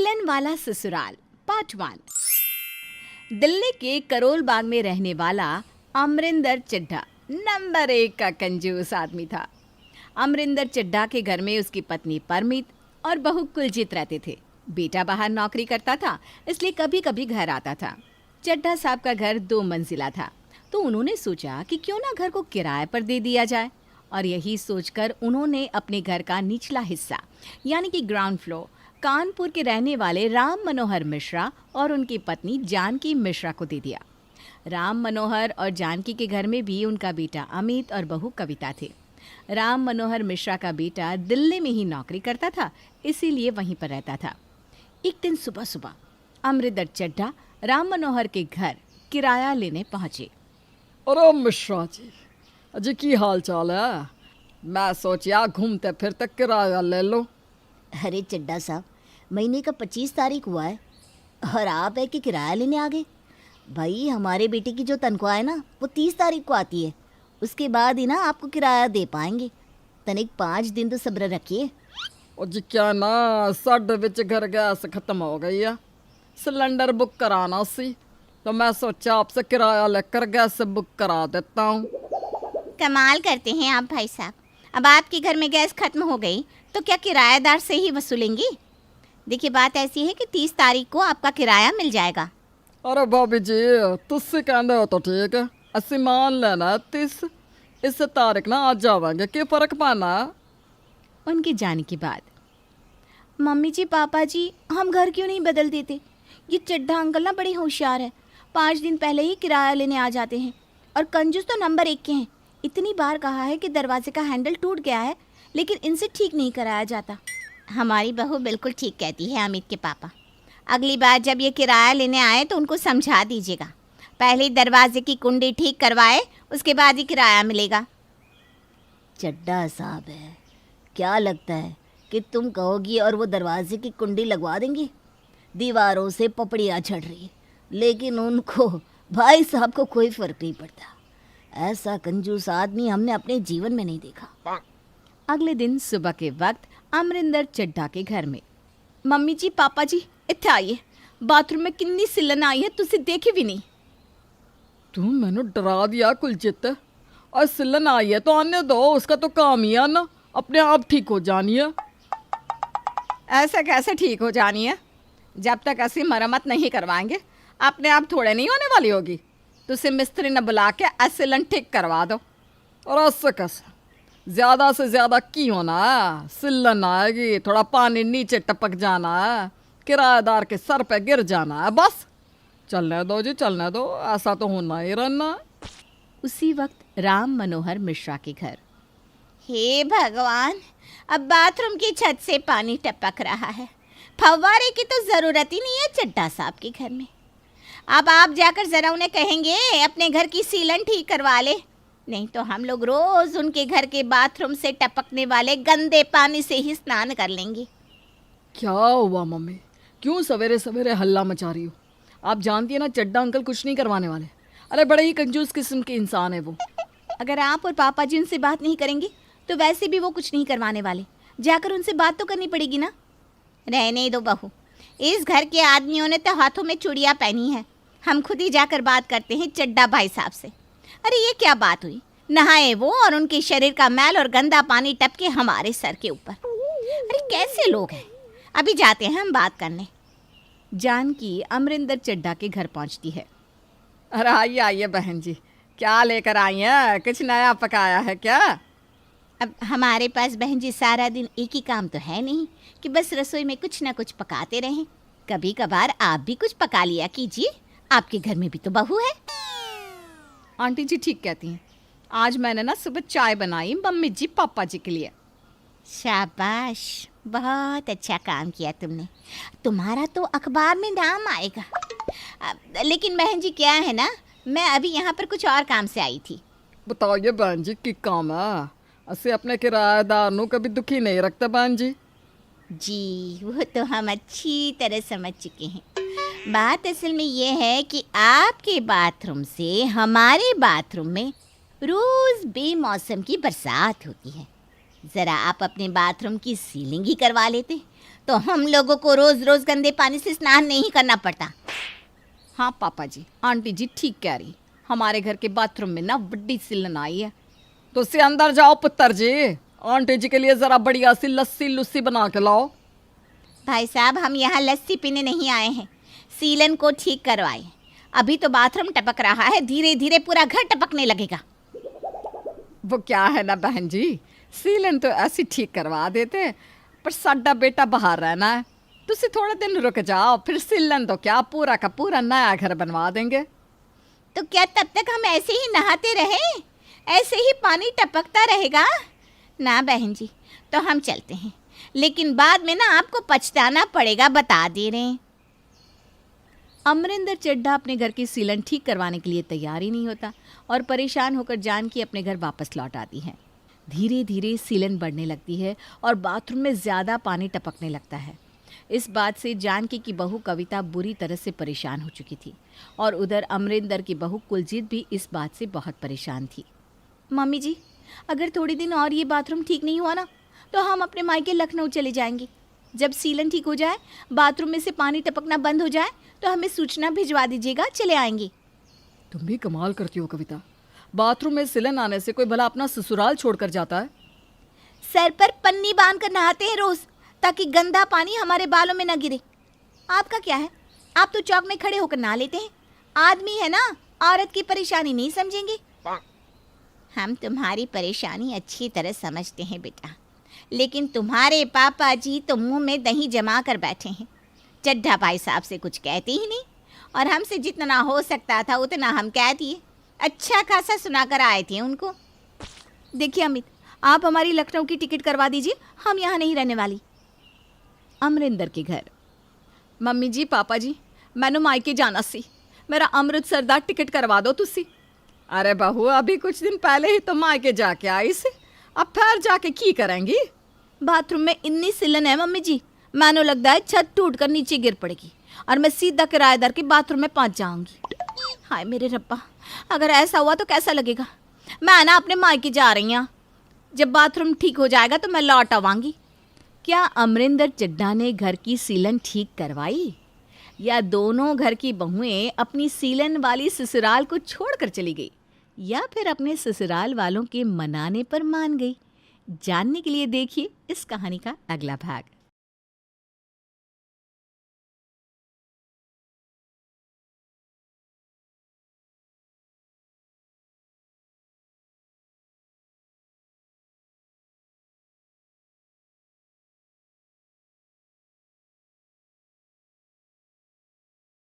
सिलन वाला ससुराल पार्ट 1। दिल्ली के करोल बाग में रहने वाला अमरिंदर चड्ढा नंबर 1 का कंजूस आदमी था। अमरिंदर चड्ढा के घर में उसकी पत्नी परमीत और बहू कुलजीत रहते थे। बेटा बाहर नौकरी करता था, इसलिए कभी कभी घर आता था। चड्ढा साहब का घर 2 मंजिला था, तो उन्होंने सोचा कि क्यों ना घर को किराए पर दे दिया जाए। और यही सोचकर उन्होंने अपने घर का निचला हिस्सा यानी कि ग्राउंड फ्लोर कानपुर के रहने वाले राम मनोहर मिश्रा और उनकी पत्नी जानकी मिश्रा को दे दिया। राम मनोहर और जानकी के घर में भी उनका बेटा अमित और बहू कविता थे। राम मनोहर मिश्रा का बेटा दिल्ली में ही नौकरी करता था, इसीलिए वहीं पर रहता था। एक दिन सुबह सुबह अमरिंदर चड्ढा राम मनोहर के घर किराया लेने पहुंचे। अरे मिश्रा जी, अजी की हाल चाल है? मैं सोचिया घूमते फिरते किराया ले लो। अरे चड्ढा साहब, महीने का 25 तारीख हुआ है और आप है कि किराया लेने आ गए। भाई हमारे बेटे की जो तनख्वाह है ना वो 30 तारीख को आती है, उसके बाद ही ना आपको किराया दे पाएंगे। तनिक 5 दिन तो सब्र रखिए। और जी क्या ना साढ़े विच घर गैस खत्म हो गई है, सिलेंडर बुक कराना सी, तो मैं सोचा आपसे किराया लेकर गैस बुक करा देता हूँ। कमाल करते हैं आप भाई साहब। अब आपके घर में गैस खत्म हो गई तो क्या किराएदार से ही वसूलेंगी? देखिए बात ऐसी है कि 30 तारीख को आपका किराया मिल जाएगा। अरे भाभी जी, तुझसे कहते हो तो ठीक है, अस्सी मान लेना 30 इस तारीख ना आ जाएंगे, क्या फर्क पाना। उनके जाने के बाद मम्मी जी पापा जी हम घर क्यों नहीं बदल देते? ये चड्ढा अंकल ना बड़े होशियार है, 5 दिन पहले ही किराया लेने आ जाते हैं और कंजूस तो नंबर 1 के हैं। इतनी बार कहा है कि दरवाजे का हैंडल टूट गया है, लेकिन इनसे ठीक नहीं कराया जाता। हमारी बहू बिल्कुल ठीक कहती है अमित के पापा। अगली बार जब ये किराया लेने आए तो उनको समझा दीजिएगा, पहले दरवाजे की कुंडी ठीक करवाए, उसके बाद ही किराया मिलेगा। चड्ढा साहब है, क्या लगता है कि तुम कहोगी और वो दरवाजे की कुंडी लगवा देंगे? दीवारों से पपड़ियाँ झड़ रही, लेकिन उनको भाई साहब को कोई फर्क नहीं पड़ता। ऐसा कंजूस आदमी हमने अपने जीवन में नहीं देखा। अगले दिन सुबह के वक्त अमरिंदर चड्ढा के घर में मम्मी जी पापा जी इत्थे आइए, बाथरूम में कितनी सिलन आई है, तुसी देखी भी नहीं। तुम मैंने डरा दिया कुलजीत, और सिलन आई है तो आने दो, उसका तो काम ही है ना, अपने आप ठीक हो जानी है। ऐसा कैसे ठीक हो जानी है? जब तक ऐसी मरम्मत नहीं करवाएंगे अपने आप थोड़े नहीं होने वाली होगी। तुझसे मिस्त्री न बुला के सिलन ठीक करवा दो। और ऐसे कैसे, ज़्यादा से ज़्यादा की होना है, सिलन आएगी, थोड़ा पानी नीचे टपक जाना है, किराएदार के सर पे गिर जाना है, बस। चलने दो जी, चलने दो, ऐसा तो होना ही रहना है। उसी वक्त राम मनोहर मिश्रा के घर। हे भगवान, अब बाथरूम की छत से पानी टपक रहा है। फव्वारे की तो ज़रूरत ही नहीं है चड्ढा साहब के घर में। अब आप जाकर ज़रा उन्हें कहेंगे अपने घर की सीलन ठीक करवा ले, नहीं तो हम लोग रोज़ उनके घर के बाथरूम से टपकने वाले गंदे पानी से ही स्नान कर लेंगे। क्या हुआ मम्मी, क्यों सवेरे सवेरे हल्ला मचा रही हो? आप जानती है ना चड्ढा अंकल कुछ नहीं करवाने वाले। अरे बड़े ही कंजूस किस्म के इंसान है वो। अगर आप और पापा जी उनसे बात नहीं करेंगे तो वैसे भी वो कुछ नहीं करवाने वाले। जाकर उनसे बात तो करनी पड़ेगी ना। रहने दो बहू, इस घर के आदमियों ने तो हाथों में चूड़ियाँ पहनी है। हम खुद ही जाकर बात करते हैं चड्ढा भाई साहब से। अरे ये क्या बात हुई, नहाए वो और उनके शरीर का मैल और गंदा पानी टपके हमारे सर के ऊपर। अरे कैसे लोग हैं। अभी जाते हैं हम बात करने। जानकी अमरिंदर चड्ढा के घर पहुंचती है। अरे आइए आइए बहन जी, क्या लेकर आई हैं? कुछ नया पकाया है क्या? अब हमारे पास बहन जी सारा दिन एक ही काम तो है नहीं कि बस रसोई में कुछ ना कुछ पकाते रहें। कभी कभार आप भी कुछ पका लिया कीजिए, आपके घर में भी तो बहू है। आंटी जी ठीक कहती हैं। आज मैंने ना सुबह चाय बनाई मम्मी जी पापा जी के लिए। शाबाश, बहुत अच्छा काम किया तुमने। तुम्हारा तो अखबार में नाम आएगा। लेकिन बहन जी क्या है ना, मैं अभी यहाँ पर कुछ और काम से आई थी। बताइए बहन जी, की काम है? असे अपने किराएदार नू कभी दुखी नहीं रखता बहन जी। जी वो तो हम अच्छी तरह समझ चुके हैं। बात असल में ये है कि आपके बाथरूम से हमारे बाथरूम में रोज़ बेमौसम की बरसात होती है। ज़रा आप अपने बाथरूम की सीलिंग ही करवा लेते तो हम लोगों को रोज रोज गंदे पानी से स्नान नहीं करना पड़ता। हाँ पापा जी, आंटी जी ठीक कह रही। हमारे घर के बाथरूम में ना बड़ी सिलन आई है। तो से अंदर जाओ पुत्र जी, आंटी जी के लिए जरा बढ़िया सी लस्सी लुस्सी बना के लाओ। भाई साहब, हम यहाँ लस्सी पीने नहीं आए हैं, सीलन को ठीक करवाए। अभी तो बाथरूम टपक रहा है, धीरे धीरे पूरा घर टपकने लगेगा। वो क्या है ना बहन जी, सीलन तो ऐसी ठीक करवा देते, पर साडा बेटा बाहर रहना है। तुसी थोड़े दिन रुक जाओ, फिर सीलन तो क्या पूरा का पूरा नया घर बनवा देंगे। तो क्या तब तक हम ऐसे ही नहाते रहें, ऐसे ही पानी टपकता रहेगा? ना बहन जी, तो हम चलते हैं, लेकिन बाद में ना आपको पछताना पड़ेगा, बता दे रहे हैं। अमरिंदर चड्ढा अपने घर की सीलन ठीक करवाने के लिए तैयार ही नहीं होता और परेशान होकर जानकी अपने घर वापस लौट आती है। धीरे धीरे सीलन बढ़ने लगती है और बाथरूम में ज़्यादा पानी टपकने लगता है। इस बात से जानकी की बहू कविता बुरी तरह से परेशान हो चुकी थी और उधर अमरिंदर की बहू कुलजीत भी इस बात से बहुत परेशान थी। मम्मी जी, अगर थोड़ी दिन और ये बाथरूम ठीक नहीं हुआ ना, तो हम अपने मायके लखनऊ चले जाएंगे। जब सीलन ठीक हो जाए, बाथरूम में से पानी टपकना बंद हो जाए, तो हमें सूचना भिजवा दीजिएगा, चले आएंगे। तुम भी कमाल करती हो कविता, बाथरूम में सीलन आने से कोई भला अपना ससुराल छोड़कर जाता है? सर पर पन्नी बांध कर नहाते हैं रोज, ताकि गंदा पानी हमारे बालों में न गिरे। आपका क्या है, आप तो चौक में खड़े होकर नहा लेते हैं। आदमी है ना, औरत की परेशानी नहीं समझेंगे। हम तुम्हारी परेशानी अच्छी तरह समझते हैं बेटा, लेकिन तुम्हारे पापा जी तो मुंह में दही जमा कर बैठे हैं। चड्ढा भाई साहब से कुछ कहते ही नहीं, और हमसे जितना हो सकता था उतना हम कह दिए। अच्छा खासा सुनाकर आए थे उनको। देखिए अमित, आप हमारी लखनऊ की टिकट करवा दीजिए, हम यहाँ नहीं रहने वाली। अमरिंदर के घर। मम्मी जी, पापा जी, मैनू मायके जाना सी, मेरा अमृतसर दा टिकट करवा दो तुसी। अरे बहू, अभी कुछ दिन पहले ही तो मायके जाके आई से, अब फिर जाके की करेंगी? बाथरूम में इतनी सिलन है मम्मी जी, मैंने लगता है छत टूट कर नीचे गिर पड़ेगी और मैं सीधा किराएदार के बाथरूम में पहुंच जाऊंगी। हाय मेरे रब्बा, अगर ऐसा हुआ तो कैसा लगेगा। मैं ना अपने मायके जा रही हूँ, जब बाथरूम ठीक हो जाएगा तो मैं लौट आवांगी। क्या अमरिंदर चड्ढा ने घर की सीलन ठीक करवाई, या दोनों घर की बहुएं अपनी सीलन वाली ससुराल को छोड़कर चली गई, या फिर अपने ससुराल वालों के मनाने पर मान गई? जानने के लिए देखिए इस कहानी का अगला भाग।